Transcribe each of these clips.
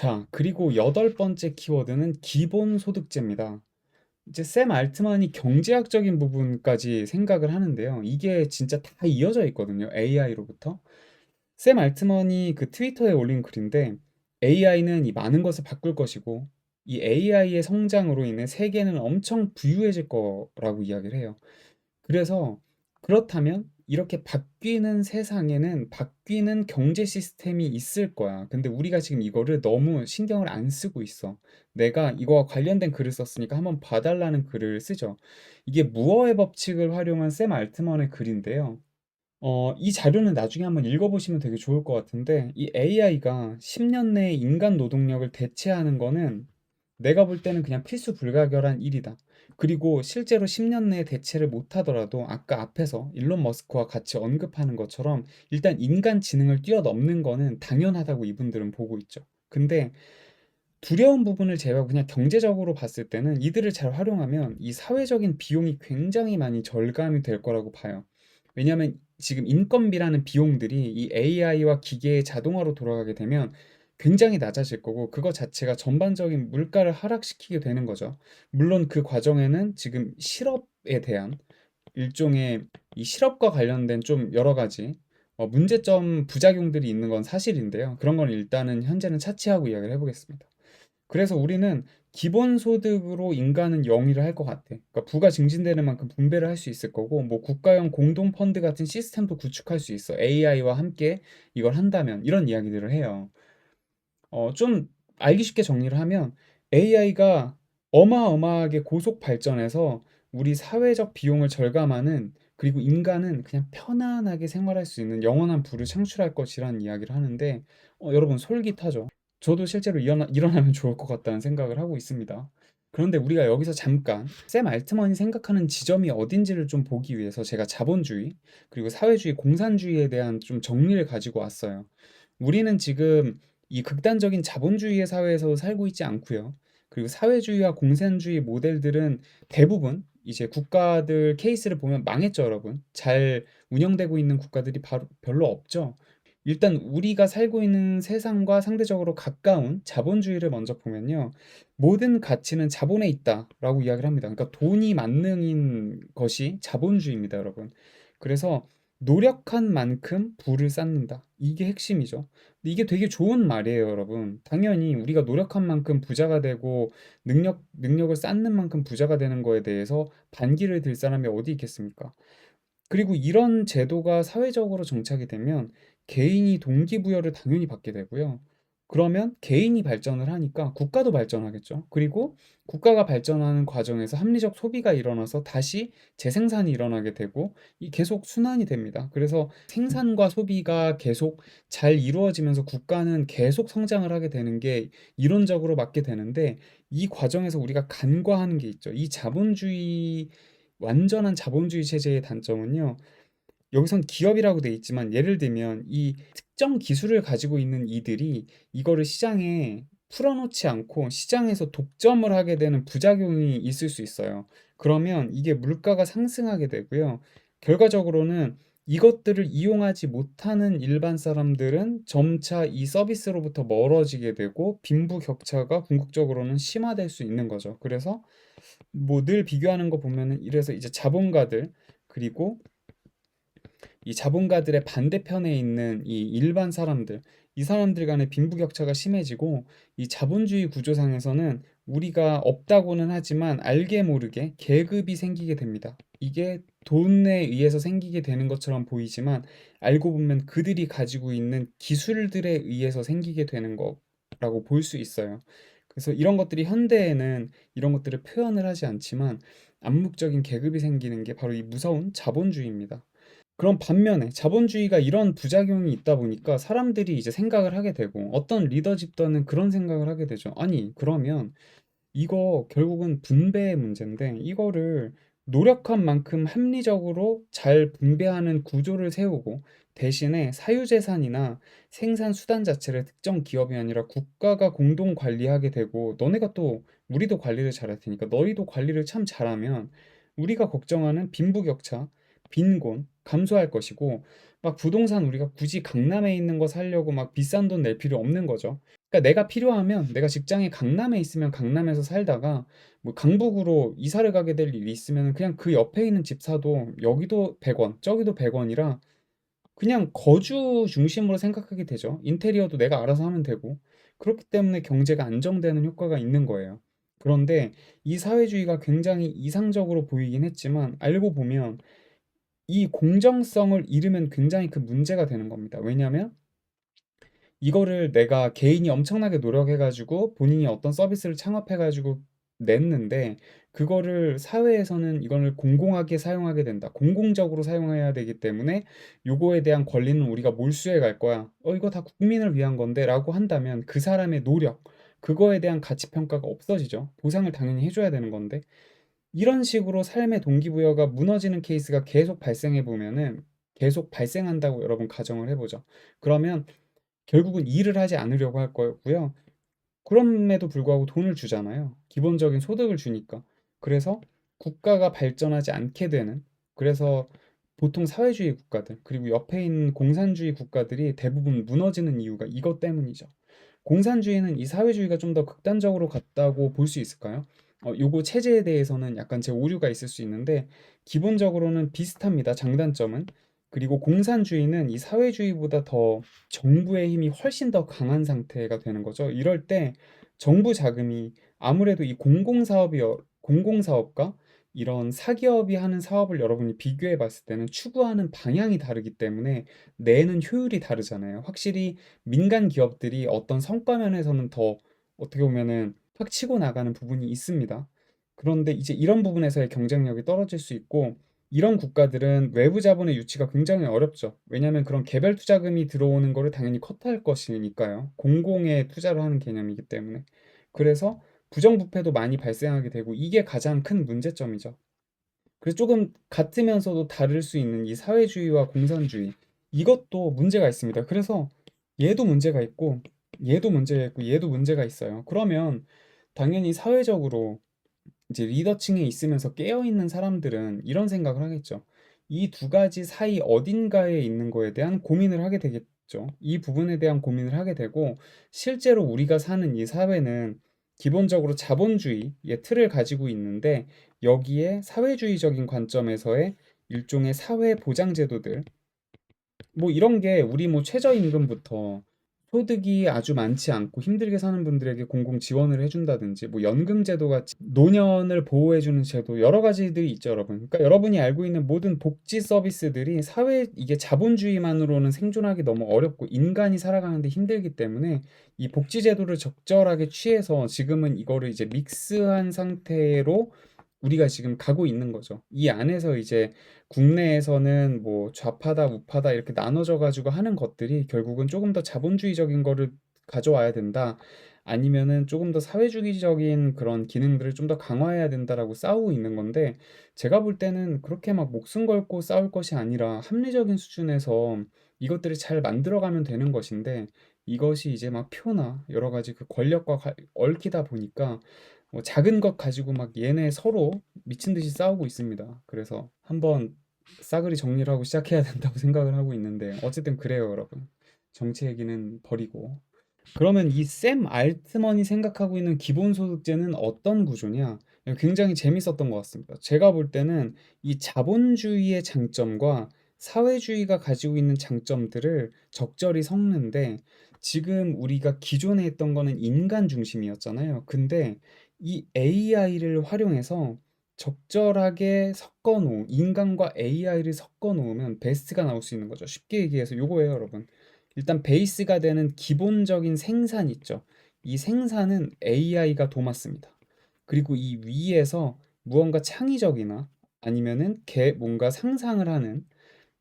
자, 그리고 여덟 번째 키워드는 기본소득제입니다. 이제 샘 알트만이 경제학적인 부분까지 생각을 하는데요. 이게 진짜 다 이어져 있거든요. AI로부터. 샘 알트만이 그 트위터에 올린 글인데 AI는 이 많은 것을 바꿀 것이고 이 AI의 성장으로 인해 세계는 엄청 부유해질 거라고 이야기를 해요. 그래서 그렇다면 이렇게 바뀌는 세상에는 바뀌는 경제 시스템이 있을 거야. 근데 우리가 지금 이거를 너무 신경을 안 쓰고 있어. 내가 이거와 관련된 글을 썼으니까 한번 봐달라는 글을 쓰죠. 이게 무어의 법칙을 활용한 샘 알트만의 글인데요. 이 자료는 나중에 한번 읽어보시면 되게 좋을 것 같은데, 이 AI가 10년 내에 인간 노동력을 대체하는 거는 내가 볼 때는 그냥 필수 불가결한 일이다. 그리고 실제로 10년 내에 대체를 못하더라도 아까 앞에서 일론 머스크와 같이 언급하는 것처럼 일단 인간 지능을 뛰어넘는 거는 당연하다고 이분들은 보고 있죠. 근데 두려운 부분을 제외하고 그냥 경제적으로 봤을 때는 이들을 잘 활용하면 이 사회적인 비용이 굉장히 많이 절감이 될 거라고 봐요. 왜냐하면 지금 인건비라는 비용들이 이 AI와 기계의 자동화로 돌아가게 되면 굉장히 낮아질 거고 그거 자체가 전반적인 물가를 하락시키게 되는 거죠. 물론 그 과정에는 지금 실업에 대한 일종의 이 실업과 관련된 좀 여러 가지 문제점, 부작용들이 있는 건 사실인데요. 그런 건 일단은 현재는 차치하고 이야기를 해보겠습니다. 그래서 우리는 기본소득으로 인간은 영위를 할 것 같아. 그러니까 부가 증진되는 만큼 분배를 할 수 있을 거고, 뭐 국가형 공동펀드 같은 시스템도 구축할 수 있어. AI와 함께 이걸 한다면 이런 이야기들을 해요. 좀 알기 쉽게 정리를 하면 AI가 어마어마하게 고속 발전해서 우리 사회적 비용을 절감하는 그리고 인간은 그냥 편안하게 생활할 수 있는 영원한 부를 창출할 것이라는 이야기를 하는데 여러분 솔깃하죠? 저도 실제로 일어나면 좋을 것 같다는 생각을 하고 있습니다. 그런데 우리가 여기서 잠깐 샘 알트만이 생각하는 지점이 어딘지를 좀 보기 위해서 제가 자본주의 그리고 사회주의 공산주의에 대한 좀 정리를 가지고 왔어요. 우리는 지금 이 극단적인 자본주의의 사회에서 살고 있지 않고요. 그리고 사회주의와 공산주의 모델들은 대부분 이제 국가들 케이스를 보면 망했죠, 여러분. 잘 운영되고 있는 국가들이 바로 별로 없죠. 일단 우리가 살고 있는 세상과 상대적으로 가까운 자본주의를 먼저 보면요. 모든 가치는 자본에 있다라고 이야기를 합니다. 그러니까 돈이 만능인 것이 자본주의입니다, 여러분. 그래서 노력한 만큼 부를 쌓는다. 이게 핵심이죠. 근데 이게 되게 좋은 말이에요, 여러분. 당연히 우리가 노력한 만큼 부자가 되고 능력을 쌓는 만큼 부자가 되는 거에 대해서 반기를 들 사람이 어디 있겠습니까? 그리고 이런 제도가 사회적으로 정착이 되면 개인이 동기부여를 당연히 받게 되고요. 그러면 개인이 발전을 하니까 국가도 발전하겠죠. 그리고 국가가 발전하는 과정에서 합리적 소비가 일어나서 다시 재생산이 일어나게 되고 이 계속 순환이 됩니다. 그래서 생산과 소비가 계속 잘 이루어지면서 국가는 계속 성장을 하게 되는 게 이론적으로 맞게 되는데 이 과정에서 우리가 간과하는 게 있죠. 이 자본주의 완전한 자본주의 체제의 단점은요. 여기선 기업이라고 돼 있지만 예를 들면 이 특정 기술을 가지고 있는 이들이 이거를 시장에 풀어놓지 않고 시장에서 독점을 하게 되는 부작용이 있을 수 있어요. 그러면 이게 물가가 상승하게 되고요. 결과적으로는 이것들을 이용하지 못하는 일반 사람들은 점차 이 서비스로부터 멀어지게 되고 빈부격차가 궁극적으로는 심화될 수 있는 거죠. 그래서 뭐 늘 비교하는 거 보면은 이래서 이제 자본가들 그리고 이 자본가들의 반대편에 있는 이 일반 사람들, 이 사람들 간의 빈부격차가 심해지고 이 자본주의 구조상에서는 우리가 없다고는 하지만 알게 모르게 계급이 생기게 됩니다. 이게 돈에 의해서 생기게 되는 것처럼 보이지만 알고 보면 그들이 가지고 있는 기술들에 의해서 생기게 되는 거라고 볼 수 있어요. 그래서 이런 것들이 현대에는 이런 것들을 표현을 하지 않지만 암묵적인 계급이 생기는 게 바로 이 무서운 자본주의입니다. 그럼 반면에 자본주의가 이런 부작용이 있다 보니까 사람들이 이제 생각을 하게 되고 어떤 리더 집단은 그런 생각을 하게 되죠. 아니, 그러면 이거 결국은 분배의 문제인데 이거를 노력한 만큼 합리적으로 잘 분배하는 구조를 세우고 대신에 사유재산이나 생산 수단 자체를 특정 기업이 아니라 국가가 공동 관리하게 되고 너네가 또 우리도 관리를 잘할 테니까 너희도 관리를 참 잘하면 우리가 걱정하는 빈부격차, 빈곤 감소할 것이고 막 부동산 우리가 굳이 강남에 있는 거 사려고 막 비싼 돈 낼 필요 없는 거죠. 그러니까 내가 필요하면 내가 직장이 강남에 있으면 강남에서 살다가 뭐 강북으로 이사를 가게 될 일이 있으면 그냥 그 옆에 있는 집 사도 여기도 100원, 저기도 100원이라 그냥 거주 중심으로 생각하게 되죠. 인테리어도 내가 알아서 하면 되고. 그렇기 때문에 경제가 안정되는 효과가 있는 거예요. 그런데 이 사회주의가 굉장히 이상적으로 보이긴 했지만 알고 보면 이 공정성을 잃으면 굉장히 그 문제가 되는 겁니다. 왜냐하면 이거를 내가 개인이 엄청나게 노력해가지고 본인이 어떤 서비스를 창업해가지고 냈는데 그거를 사회에서는 이거를 공공하게 사용하게 된다. 공공적으로 사용해야 되기 때문에 요거에 대한 권리는 우리가 몰수해 갈 거야. 이거 다 국민을 위한 건데 라고 한다면 그 사람의 노력, 그거에 대한 가치 평가가 없어지죠. 보상을 당연히 해줘야 되는 건데. 이런 식으로 삶의 동기부여가 무너지는 케이스가 계속 발생해 보면은 계속 발생한다고 여러분 가정을 해보죠. 그러면 결국은 일을 하지 않으려고 할 거고요. 그럼에도 불구하고 돈을 주잖아요. 기본적인 소득을 주니까. 그래서 국가가 발전하지 않게 되는, 그래서 보통 사회주의 국가들, 그리고 옆에 있는 공산주의 국가들이 대부분 무너지는 이유가 이것 때문이죠. 공산주의는 이 사회주의가 좀 더 극단적으로 갔다고 볼 수 있을까요? 요거 체제에 대해서는 약간 제 오류가 있을 수 있는데 기본적으로는 비슷합니다. 장단점은. 그리고 공산주의는 이 사회주의보다 더 정부의 힘이 훨씬 더 강한 상태가 되는 거죠. 이럴 때 정부 자금이 아무래도 이 공공사업과 이런 사기업이 하는 사업을 여러분이 비교해 봤을 때는 추구하는 방향이 다르기 때문에 내는 효율이 다르잖아요. 확실히 민간 기업들이 어떤 성과 면에서는 더 어떻게 보면은 확 치고 나가는 부분이 있습니다. 그런데 이제 이런 부분에서의 경쟁력이 떨어질 수 있고 이런 국가들은 외부 자본의 유치가 굉장히 어렵죠. 왜냐하면 그런 개별 투자금이 들어오는 거를 당연히 컷할 것이니까요. 공공의 투자를 하는 개념이기 때문에. 그래서 부정부패도 많이 발생하게 되고 이게 가장 큰 문제점이죠. 그래서 조금 같으면서도 다를 수 있는 이 사회주의와 공산주의 이것도 문제가 있습니다. 그래서 얘도 문제가 있고 얘도 문제가 있고 얘도 문제가 있어요. 그러면 당연히 사회적으로 이제 리더층에 있으면서 깨어있는 사람들은 이런 생각을 하겠죠. 이 두 가지 사이 어딘가에 있는 거에 대한 고민을 하게 되겠죠. 이 부분에 대한 고민을 하게 되고 실제로 우리가 사는 이 사회는 기본적으로 자본주의의 틀을 가지고 있는데 여기에 사회주의적인 관점에서의 일종의 사회 보장 제도들 뭐 이런 게 우리 뭐 최저임금부터 소득이 아주 많지 않고 힘들게 사는 분들에게 공공 지원을 해준다든지 뭐 연금 제도 같이 노년을 보호해주는 제도 여러 가지들이 있죠, 여러분. 그러니까 여러분이 알고 있는 모든 복지 서비스들이 사회 이게 자본주의만으로는 생존하기 너무 어렵고 인간이 살아가는데 힘들기 때문에 이 복지 제도를 적절하게 취해서 지금은 이거를 이제 믹스한 상태로 우리가 지금 가고 있는 거죠. 이 안에서 이제 국내에서는 뭐 좌파다 우파다 이렇게 나눠져 가지고 하는 것들이 결국은 조금 더 자본주의적인 거를 가져와야 된다. 아니면은 조금 더 사회주의적인 그런 기능들을 좀 더 강화해야 된다라고 싸우고 있는 건데 제가 볼 때는 그렇게 막 목숨 걸고 싸울 것이 아니라 합리적인 수준에서 이것들을 잘 만들어가면 되는 것인데 이것이 이제 막 표나 여러 가지 그 권력과 얽히다 보니까 뭐 작은 것 가지고 막 얘네 서로 미친 듯이 싸우고 있습니다. 그래서 한번 싸그리 정리를 하고 시작해야 된다고 생각을 하고 있는데 어쨌든 그래요, 여러분. 정치 얘기는 버리고. 그러면 이 샘 알트먼이 생각하고 있는 기본소득제는 어떤 구조냐? 굉장히 재밌었던 것 같습니다. 제가 볼 때는 이 자본주의의 장점과 사회주의가 가지고 있는 장점들을 적절히 섞는데 지금 우리가 기존에 했던 거는 인간 중심이었잖아요. 근데 이 AI를 활용해서 적절하게 섞어 놓은 인간과 AI를 섞어 놓으면 베스트가 나올 수 있는 거죠. 쉽게 얘기해서 요거예요, 여러분. 일단 베이스가 되는 기본적인 생산 있죠. 이 생산은 AI가 도맡습니다. 그리고 이 위에서 무언가 창의적이나 아니면은 뭔가 상상을 하는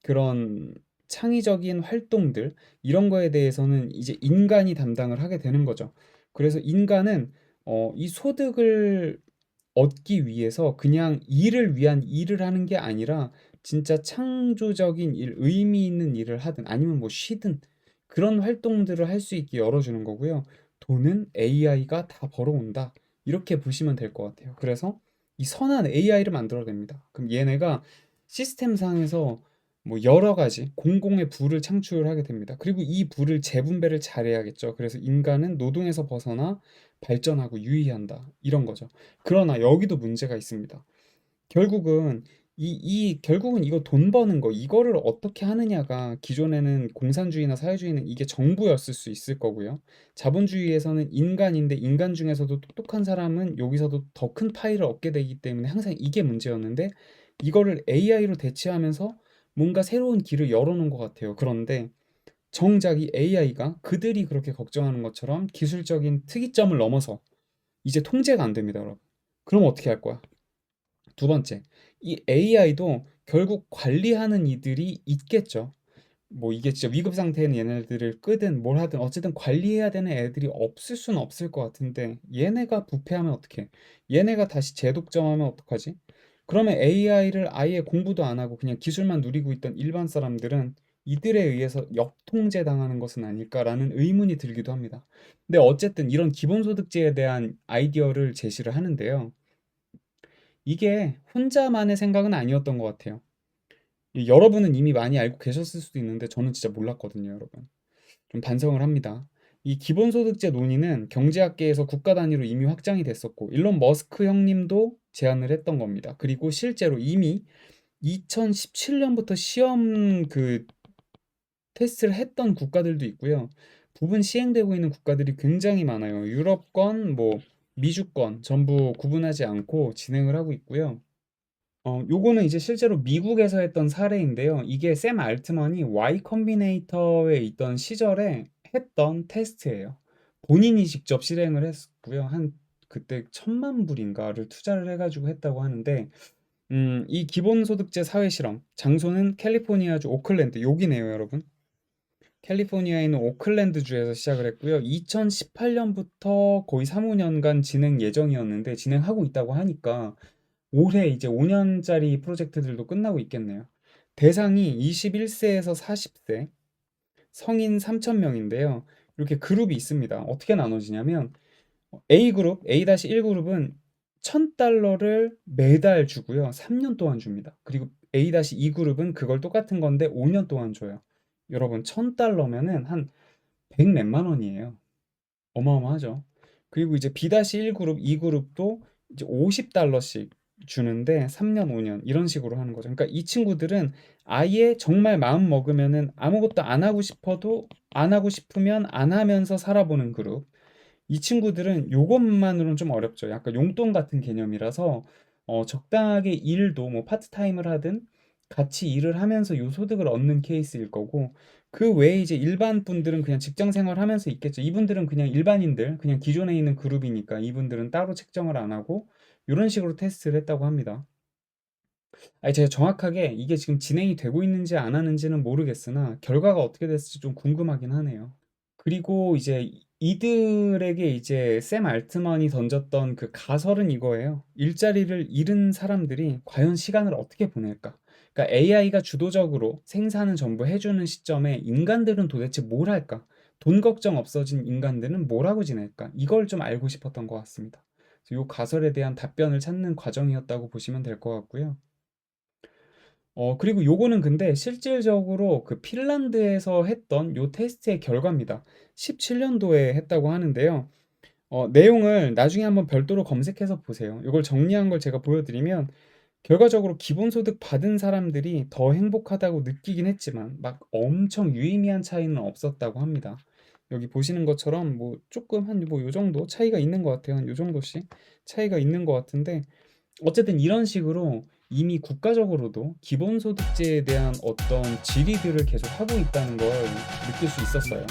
그런 창의적인 활동들 이런 거에 대해서는 이제 인간이 담당을 하게 되는 거죠. 그래서 인간은 이 소득을 얻기 위해서 그냥 일을 위한 일을 하는 게 아니라 진짜 창조적인 일, 의미 있는 일을 하든 아니면 뭐 쉬든 그런 활동들을 할 수 있게 열어주는 거고요. 돈은 AI가 다 벌어온다. 이렇게 보시면 될 것 같아요. 그래서 이 선한 AI를 만들어냅니다. 그럼 얘네가 시스템상에서 뭐 여러 가지 공공의 부를 창출하게 됩니다. 그리고 이 부를 재분배를 잘해야겠죠. 그래서 인간은 노동에서 벗어나 발전하고 유의한다. 이런 거죠. 그러나 여기도 문제가 있습니다. 결국은 결국은 이거 돈 버는 거 이거를 어떻게 하느냐가 기존에는 공산주의나 사회주의는 이게 정부였을 수 있을 거고요. 자본주의에서는 인간인데 인간 중에서도 똑똑한 사람은 여기서도 더 큰 파이를 얻게 되기 때문에 항상 이게 문제였는데 이거를 AI로 대체하면서 뭔가 새로운 길을 열어놓은 것 같아요. 그런데 정작 이 AI가 그들이 그렇게 걱정하는 것처럼 기술적인 특이점을 넘어서 이제 통제가 안 됩니다, 여러분. 그럼 어떻게 할 거야? 두 번째, 이 AI도 결국 관리하는 이들이 있겠죠. 뭐 이게 진짜 위급 상태인 얘네들을 끄든 뭘 하든 어쨌든 관리해야 되는 애들이 없을 수는 없을 것 같은데 얘네가 부패하면 어떡해? 얘네가 다시 재독점하면 어떡하지? 그러면 AI를 아예 공부도 안 하고 그냥 기술만 누리고 있던 일반 사람들은 이들에 의해서 역통제 당하는 것은 아닐까라는 의문이 들기도 합니다. 근데 어쨌든 이런 기본소득제에 대한 아이디어를 제시를 하는데요. 이게 혼자만의 생각은 아니었던 것 같아요. 여러분은 이미 많이 알고 계셨을 수도 있는데 저는 진짜 몰랐거든요, 여러분. 좀 반성을 합니다. 이 기본소득제 논의는 경제학계에서 국가 단위로 이미 확장이 됐었고 일론 머스크 형님도 제안을 했던 겁니다. 그리고 실제로 이미 2017년부터 시험 테스트를 했던 국가들도 있고요. 부분 시행되고 있는 국가들이 굉장히 많아요. 유럽권, 뭐 미주권 전부 구분하지 않고 진행을 하고 있고요. 요거는 이제 실제로 미국에서 했던 사례인데요. 이게 샘 알트만이 Y 컴비네이터에 있던 시절에 했던 테스트예요. 본인이 직접 실행을 했고요. 한 그때 1,000만 불인가를 투자를 해가지고 했다고 하는데, 이 기본소득제 사회 실험 장소는 캘리포니아주 오클랜드 여기네요, 여러분. 캘리포니아에 있는 오클랜드 주에서 시작을 했고요. 2018년부터 거의 3, 5년간 진행 예정이었는데 진행하고 있다고 하니까 올해 이제 5년짜리 프로젝트들도 끝나고 있겠네요. 대상이 21세에서 40세, 성인 3,000명인데요. 이렇게 그룹이 있습니다. 어떻게 나눠지냐면 A그룹, A-1그룹은 1,000달러를 매달 주고요. 3년 동안 줍니다. 그리고 A-2그룹은 그걸 똑같은 건데 5년 동안 줘요. 여러분 1,000달러면은 한 100 몇만 원이에요. 어마어마하죠. 그리고 이제 B-1그룹, 2그룹도 이제 50달러씩 주는데 3년, 5년 이런 식으로 하는 거죠. 그러니까 이 친구들은 아예 정말 마음 먹으면은 아무것도 안 하고 싶어도 안 하고 싶으면 안 하면서 살아보는 그룹. 이 친구들은 요것만으로는 좀 어렵죠. 약간 용돈 같은 개념이라서 적당하게 일도 뭐 파트타임을 하든 같이 일을 하면서 요 소득을 얻는 케이스일 거고 그 외에 이제 일반 분들은 그냥 직장 생활하면서 있겠죠. 이분들은 그냥 일반인들, 그냥 기존에 있는 그룹이니까 이분들은 따로 책정을 안 하고 이런 식으로 테스트를 했다고 합니다. 아니 제가 정확하게 이게 지금 진행이 되고 있는지 안 하는지는 모르겠으나 결과가 어떻게 됐을지 좀 궁금하긴 하네요. 그리고 이제 이들에게 이제 샘 알트만이 던졌던 그 가설은 이거예요. 일자리를 잃은 사람들이 과연 시간을 어떻게 보낼까? 그러니까 AI가 주도적으로 생산은 전부 해주는 시점에 인간들은 도대체 뭘 할까? 돈 걱정 없어진 인간들은 뭘 하고 지낼까? 이걸 좀 알고 싶었던 것 같습니다. 이 가설에 대한 답변을 찾는 과정이었다고 보시면 될 것 같고요. 그리고 요거는 근데 실질적으로 그 핀란드에서 했던 요 테스트의 결과입니다. 17년도에 했다고 하는데요. 내용을 나중에 한번 별도로 검색해서 보세요. 이걸 정리한 걸 제가 보여드리면 결과적으로 기본소득 받은 사람들이 더 행복하다고 느끼긴 했지만 막 엄청 유의미한 차이는 없었다고 합니다. 여기 보시는 것처럼 뭐 조금 한 뭐 요 정도 차이가 있는 것 같아요. 한 요 정도씩 차이가 있는 것 같은데 어쨌든 이런 식으로 이미 국가적으로도 기본소득제에 대한 어떤 질의들을 계속 하고 있다는 걸 느낄 수 있었어요.